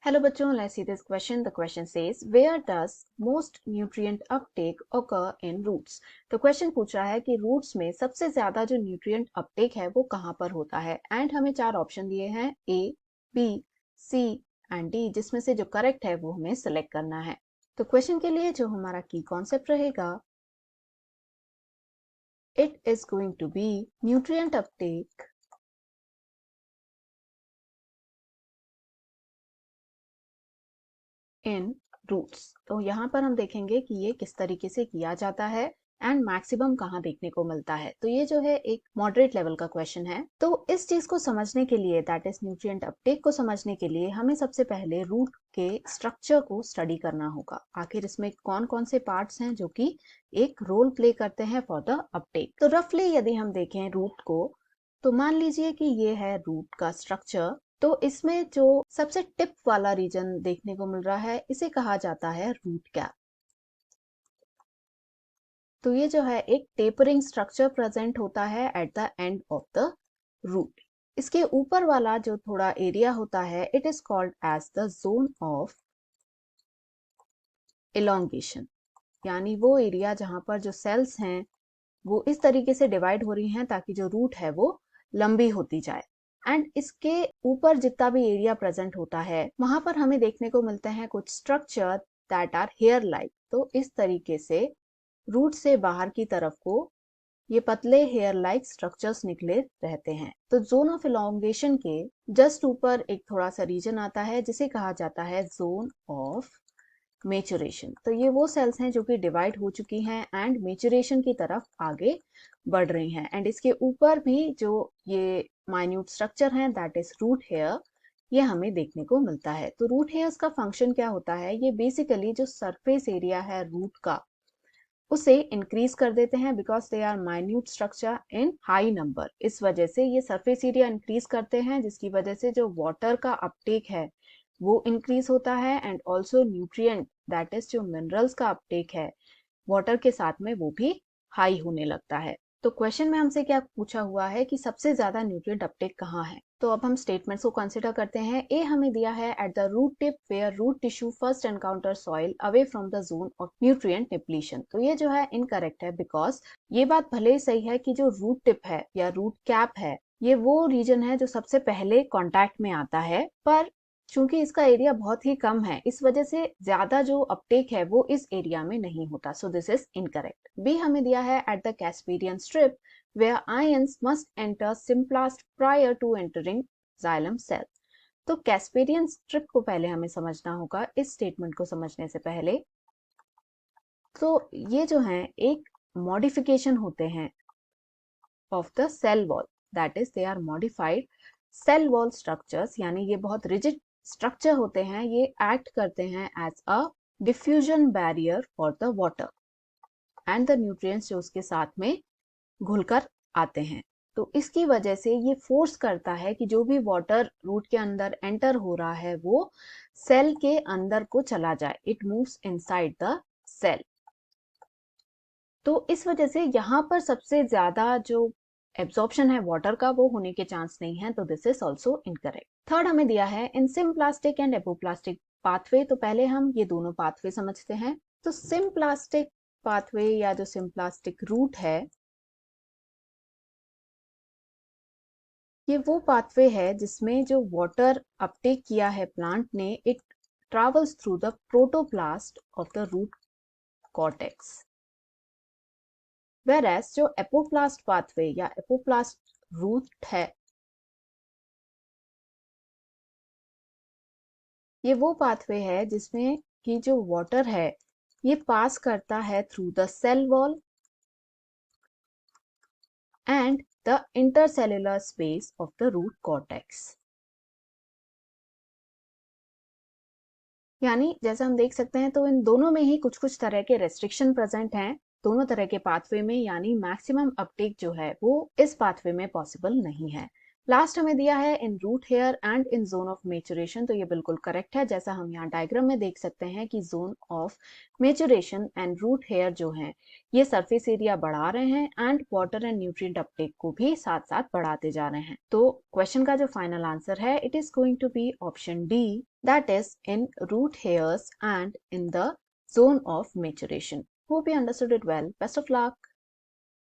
Hello बच्चों, let's see this question. The question says, where does most nutrient uptake occur in roots? तो question पूछ रहा है कि roots में सबसे ज्यादा जो nutrient uptake है वो कहाँ पर होता है and हमें 4 option दिए हैं A, B, C and D, जिसमें से जो correct है वो हमें select करना है। तो question के लिए जो हमारा key concept रहेगा, it is going to be nutrient uptake in roots. तो यहाँ पर हम देखेंगे कि ये किस तरीके से किया जाता है एंड मैक्सिमम कहाँ देखने को मिलता है। तो ये जो है एक मॉडरेट लेवल का क्वेश्चन है। तो इस चीज को समझने के लिए, दैट इज न्यूट्रिएंट अपटेक को समझने के लिए हमें सबसे पहले रूट के स्ट्रक्चर को स्टडी करना होगा। आखिर इसमें कौन कौन से पार्ट्स हैं जो कि एक रोल प्ले करते हैं फॉर द अपटेक। तो रफली यदि हम देखें रूट को, तो मान लीजिए कि ये है रूट का स्ट्रक्चर। तो इसमें जो सबसे टिप वाला रीजन देखने को मिल रहा है, इसे कहा जाता है रूट कैप। तो ये जो है एक टेपरिंग स्ट्रक्चर प्रेजेंट होता है at the end of the root. इसके ऊपर वाला जो थोड़ा एरिया होता है, it is called as the zone of elongation, यानी वो एरिया जहां पर जो सेल्स हैं वो इस तरीके से डिवाइड हो रही हैं ताकि जो रूट है वो लंबी होती जाए। एंड इसके ऊपर जितना भी एरिया प्रेजेंट होता है वहां पर हमें देखने को मिलते हैं कुछ structure that are hair like. तो इस तरीके से रूट से बाहर की तरफ को ये पतले हेयर लाइक स्ट्रक्चर्स निकले रहते हैं। तो जोन ऑफ इलोंगेशन के जस्ट ऊपर एक थोड़ा सा रीजन आता है जिसे कहा जाता है जोन ऑफ मेचुरेशन। तो ये वो सेल्स हैं जो कि डिवाइड हो चुकी हैं एंड मेचुरेशन की तरफ आगे बढ़ रही हैं। एंड इसके ऊपर भी जो ये माइन्यूट स्ट्रक्चर है दैट इज रूट हेयर, ये हमें देखने को मिलता है। तो रूट हेयर्स का फंक्शन क्या होता है, ये बेसिकली जो सरफेस एरिया है रूट का उसे इंक्रीज कर देते हैं because they are minute structure in high number. इस वजह से ये सरफेस एरिया इंक्रीज करते हैं जिसकी वजह से जो वाटर का अपटेक है वो इंक्रीज होता है and also nutrient that is जो मिनरल्स का अपटेक है वाटर के साथ में वो भी हाई होने लगता है। तो क्वेश्चन में हमसे क्या पूछा हुआ है कि सबसे ज्यादा न्यूट्रिएंट अपटेक कहाँ है। तो अब हम स्टेटमेंट्स को कंसीडर करते हैं। ए हमें दिया है at the root tip where root tissue first encounter soil away from the zone of nutrient depletion. तो ये जो है इनकरेक्ट है बिकॉज ये बात भले ही सही है कि जो रूट टिप है या रूट कैप है ये वो रीजन है जो सबसे पहले कॉन्टैक्ट में आता है, पर चूंकि इसका एरिया बहुत ही कम है इस वजह से ज्यादा जो अपटेक है वो इस एरिया में नहीं होता। So this is incorrect. B हमें दिया है at the Casparian strip where ions must enter symplast prior to entering xylem cell. तो कैस्पेरियन स्ट्रिप को पहले हमें समझना होगा इस स्टेटमेंट को समझने से पहले। तो ये जो है एक मॉडिफिकेशन होते हैं of the cell wall, that is they are modified cell wall structures, यानी ये बहुत रिजिड स्ट्रक्चर होते हैं। ये एक्ट करते हैं as a diffusion barrier for the water and the nutrients जो उसके साथ में घुलकर आते हैं। तो इसकी वजह से ये फोर्स करता है कि जो भी वाटर रूट के अंदर एंटर हो रहा है वो सेल के अंदर को चला जाए, it moves inside the cell. तो इस वजह से यहाँ पर सबसे ज्यादा जो एब्जॉर्प्शन है वाटर का वो होने के चांस नहीं है। तो this is also incorrect. Third हमें दिया है इन सिम्प्लास्टिक एंड एपोप्लास्टिक पाथवे। तो पहले हम ये दोनों पाथवे समझते हैं। तो सिम्प्लास्टिक पाथवे या जो सिम्प्लास्टिक रूट है ये वो पाथवे है जिसमें जो वाटर अपटेक किया है प्लांट ने, it travels through the protoplast of the root cortex. Whereas जो एपोप्लास्ट पाथवे या एपोप्लास्ट रूट है ये वो पाथवे है जिसमें कि जो वाटर है ये पास करता है through the cell wall and the intercellular space of the root cortex. यानी जैसा हम देख सकते हैं तो इन दोनों में ही कुछ कुछ तरह के रेस्ट्रिक्शन प्रेजेंट हैं दोनों तरह के पाथवे में, यानी मैक्सिमम अपटेक जो है वो इस पाथवे में पॉसिबल नहीं है। लास्ट हमें दिया है in root hair and in zone of maturation, तो ये बिल्कुल करेक्ट है। जैसा हम यहाँ डायग्राम में देख सकते हैं कि zone of maturation and root hair जो है ये सरफेस एरिया बढ़ा रहे हैं and water and nutrient uptake को भी साथ साथ बढ़ाते जा रहे हैं। तो क्वेश्चन का जो फाइनल आंसर है it is going to be option D, that is in root hairs and in the zone of maturation. Hope you understood it well. Best of luck.